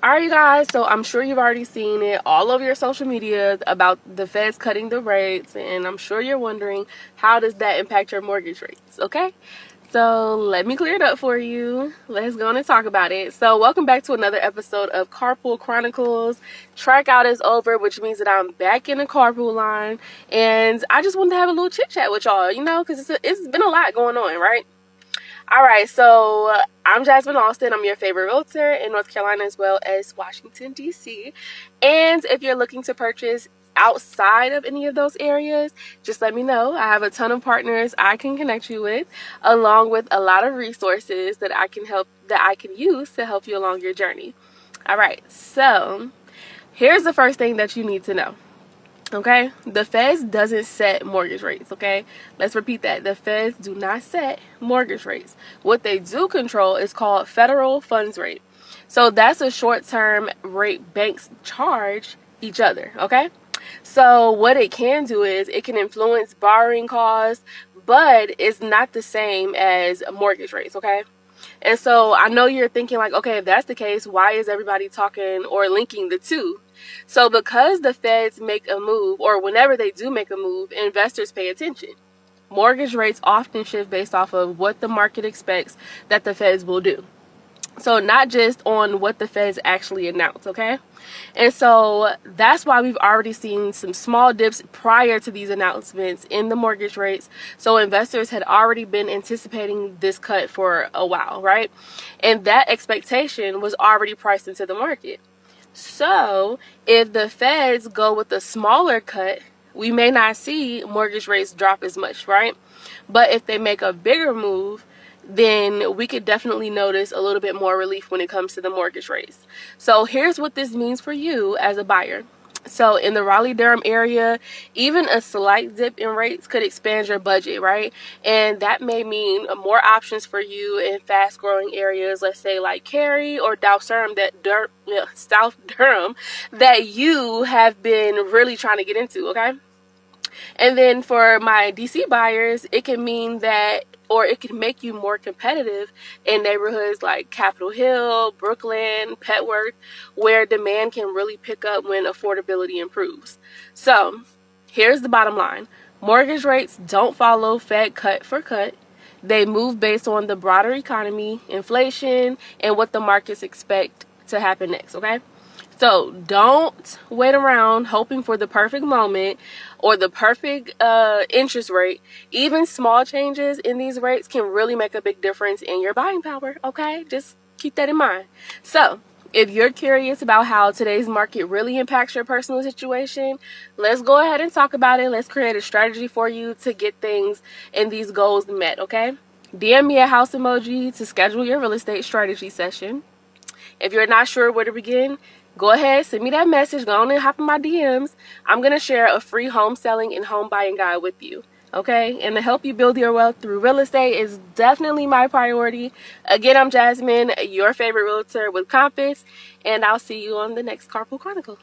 Alright, you guys, so I'm sure you've already seen it all over your social media about the feds cutting the rates, and I'm sure you're wondering, how does that impact your mortgage rates? Okay, so let me clear it up for you. Let's go on and talk about it. So welcome back to another episode of Carpool Chronicles. Track out is over, which means that I'm back in the carpool line, and I just wanted to have a little chit chat with y'all, you know, because it's been a lot going on, right? Alright, so I'm Jasmine Austin. I'm your favorite realtor in North Carolina as well as Washington, DC. And if you're looking to purchase outside of any of those areas, just let me know. I have a ton of partners I can connect you with, along with a lot of resources that I can use to help you along your journey. Alright, so here's the first thing that you need to know. Okay, the feds doesn't set mortgage rates. Okay, let's repeat that. The feds do not set mortgage rates. What they do control is called federal funds rate. So that's a short-term rate banks charge each other. Okay, so what it can do is it can influence borrowing costs, but it's not the same as mortgage rates. Okay, and so I know you're thinking like, okay, if that's the case, why is everybody talking or linking the two? So because the feds make a move, or whenever they do make a move, investors pay attention. Mortgage rates often shift based off of what the market expects that the feds will do. So not just on what the feds actually announce, okay? And so that's why we've already seen some small dips prior to these announcements in the mortgage rates. So investors had already been anticipating this cut for a while, right? And that expectation was already priced into the market. So if the feds go with a smaller cut, we may not see mortgage rates drop as much, right? But if they make a bigger move, then we could definitely notice a little bit more relief when it comes to the mortgage rates. So here's what this means for you as a buyer. So in the Raleigh Durham area, even a slight dip in rates could expand your budget, right? And that may mean more options for you in fast growing areas, let's say like Cary or South Durham, that you have been really trying to get into, okay? And then for my DC buyers, it can mean that, or it can make you more competitive in neighborhoods like Capitol Hill, Brooklyn, Petworth, where demand can really pick up when affordability improves. So here's the bottom line. Mortgage rates don't follow Fed cut for cut. They move based on the broader economy, inflation, and what the markets expect to happen next, okay? So don't wait around hoping for the perfect moment or the perfect interest rate. Even small changes in these rates can really make a big difference in your buying power, okay? Just keep that in mind. So if you're curious about how today's market really impacts your personal situation, let's go ahead and talk about it. Let's create a strategy for you to get things and these goals met, okay? DM me a house emoji to schedule your real estate strategy session. If you're not sure where to begin, go ahead, send me that message. Go on and hop in my DMs. I'm going to share a free home selling and home buying guide with you. Okay? And to help you build your wealth through real estate is definitely my priority. Again, I'm Jasmine, your favorite realtor with Compass. And I'll see you on the next Carpool Chronicle.